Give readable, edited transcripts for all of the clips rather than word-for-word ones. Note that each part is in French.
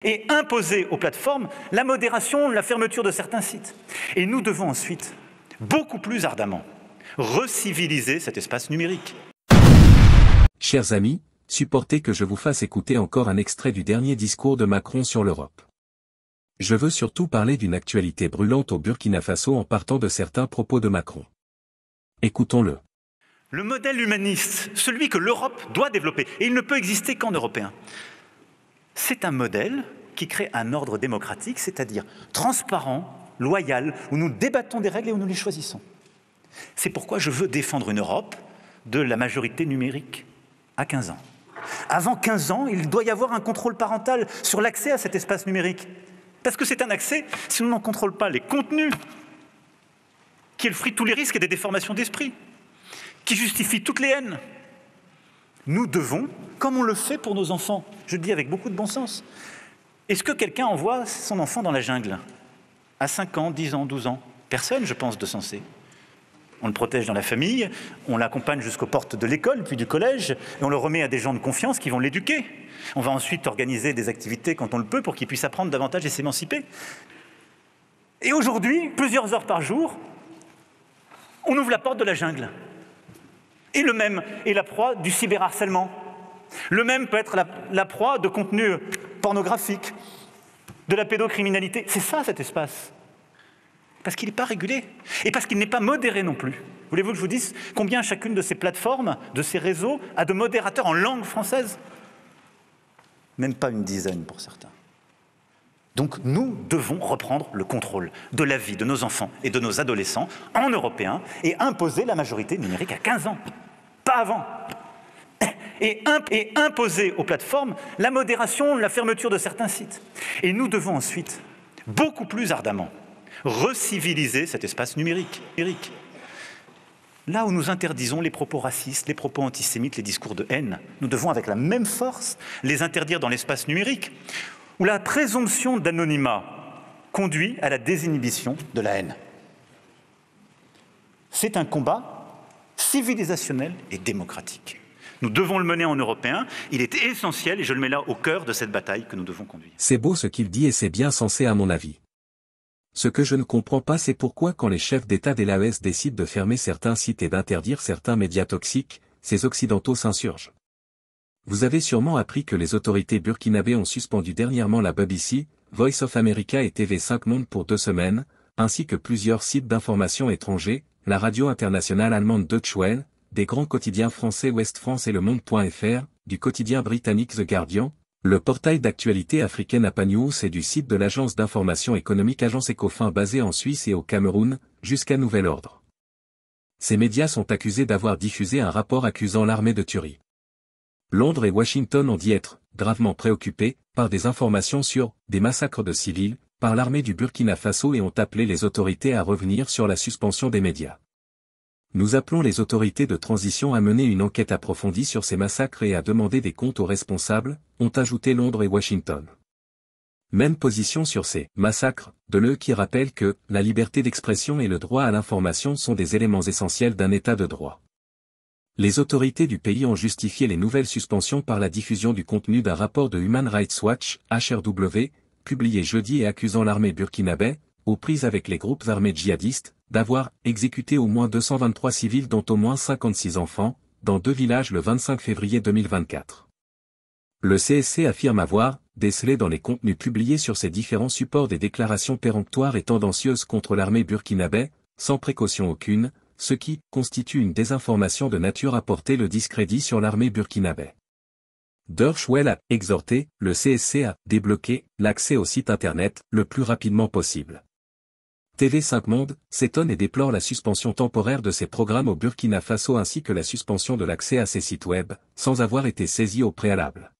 et imposer aux plateformes la modération, la fermeture de certains sites. Et nous devons ensuite, beaucoup plus ardemment, reciviliser cet espace numérique. Chers amis, supportez que je vous fasse écouter encore un extrait du dernier discours de Macron sur l'Europe. Je veux surtout parler d'une actualité brûlante au Burkina Faso en partant de certains propos de Macron. Écoutons-le. Le modèle humaniste, celui que l'Europe doit développer, et il ne peut exister qu'en européen, c'est un modèle qui crée un ordre démocratique, c'est-à-dire transparent, loyal, où nous débattons des règles et où nous les choisissons. C'est pourquoi je veux défendre une Europe de la majorité numérique à 15 ans. Avant 15 ans, il doit y avoir un contrôle parental sur l'accès à cet espace numérique. Parce que c'est un accès, si on n'en contrôle pas les contenus, qui est le fruit de tous les risques et des déformations d'esprit, qui justifie toutes les haines. Nous devons, comme on le fait pour nos enfants, je le dis avec beaucoup de bon sens, est-ce que quelqu'un envoie son enfant dans la jungle à 5 ans, 10 ans, 12 ans? Personne, je pense, de sensé. On le protège dans la famille, on l'accompagne jusqu'aux portes de l'école, puis du collège, et on le remet à des gens de confiance qui vont l'éduquer. On va ensuite organiser des activités quand on le peut pour qu'il puisse apprendre davantage et s'émanciper. Et aujourd'hui, plusieurs heures par jour, on ouvre la porte de la jungle. Et le même est la proie du cyberharcèlement. Le même peut être la proie de contenus pornographiques, de la pédocriminalité. C'est ça, cet espace. Parce qu'il n'est pas régulé. Et parce qu'il n'est pas modéré non plus. Voulez-vous que je vous dise combien chacune de ces plateformes, de ces réseaux, a de modérateurs en langue française? Même pas une dizaine pour certains. Donc nous devons reprendre le contrôle de la vie de nos enfants et de nos adolescents en européen et imposer la majorité numérique à 15 ans, pas avant. Et imposer aux plateformes la modération, la fermeture de certains sites. Et nous devons ensuite, beaucoup plus ardemment, reciviliser cet espace numérique. Là où nous interdisons les propos racistes, les propos antisémites, les discours de haine, nous devons avec la même force les interdire dans l'espace numérique, où la présomption d'anonymat conduit à la désinhibition de la haine. C'est un combat civilisationnel et démocratique. Nous devons le mener en européen, il est essentiel, et je le mets là au cœur de cette bataille que nous devons conduire. C'est beau ce qu'il dit et c'est bien sensé à mon avis. Ce que je ne comprends pas, c'est pourquoi quand les chefs d'État de l'AES décident de fermer certains sites et d'interdire certains médias toxiques, ces Occidentaux s'insurgent. Vous avez sûrement appris que les autorités burkinabées ont suspendu dernièrement la BBC, Voice of America et TV5 Monde pour 2 semaines, ainsi que plusieurs sites d'information étrangers, la radio internationale allemande Deutsche Welle, des grands quotidiens français Ouest France et Le Monde.fr, du quotidien britannique The Guardian, le portail d'actualité africaine APA News et du site de l'agence d'information économique Agence Ecofin basée en Suisse et au Cameroun, jusqu'à nouvel ordre. Ces médias sont accusés d'avoir diffusé un rapport accusant l'armée de tuerie. Londres et Washington ont dit être gravement préoccupés par des informations sur des massacres de civils par l'armée du Burkina Faso et ont appelé les autorités à revenir sur la suspension des médias. Nous appelons les autorités de transition à mener une enquête approfondie sur ces massacres et à demander des comptes aux responsables, ont ajouté Londres et Washington. Même position sur ces massacres, de l'EU qui rappelle que la liberté d'expression et le droit à l'information sont des éléments essentiels d'un État de droit. Les autorités du pays ont justifié les nouvelles suspensions par la diffusion du contenu d'un rapport de Human Rights Watch, HRW, publié jeudi et accusant l'armée burkinabé, aux prises avec les groupes armés djihadistes, d'avoir exécuté au moins 223 civils dont au moins 56 enfants, dans 2 villages le 25 février 2024. Le CSC affirme avoir décelé dans les contenus publiés sur ces différents supports des déclarations péremptoires et tendancieuses contre l'armée burkinabé, sans précaution aucune, ce qui constitue une désinformation de nature à porter le discrédit sur l'armée burkinabé. Deutsche Welle a exhorté le CSC à débloquer l'accès au site internet le plus rapidement possible. TV5 Monde s'étonne et déplore la suspension temporaire de ses programmes au Burkina Faso ainsi que la suspension de l'accès à ses sites web, sans avoir été saisi au préalable.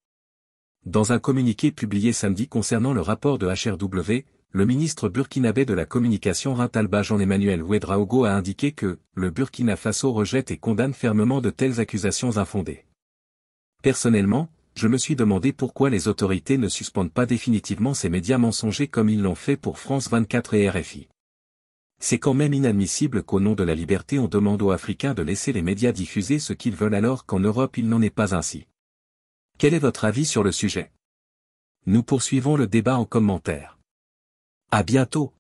Dans un communiqué publié samedi concernant le rapport de HRW, le ministre burkinabé de la communication Rintalba Jean-Emmanuel Ouedraogo a indiqué que le Burkina Faso rejette et condamne fermement de telles accusations infondées. Personnellement, je me suis demandé pourquoi les autorités ne suspendent pas définitivement ces médias mensongers comme ils l'ont fait pour France 24 et RFI. C'est quand même inadmissible qu'au nom de la liberté on demande aux Africains de laisser les médias diffuser ce qu'ils veulent alors qu'en Europe il n'en est pas ainsi. Quel est votre avis sur le sujet ? Nous poursuivons le débat en commentaire. À bientôt.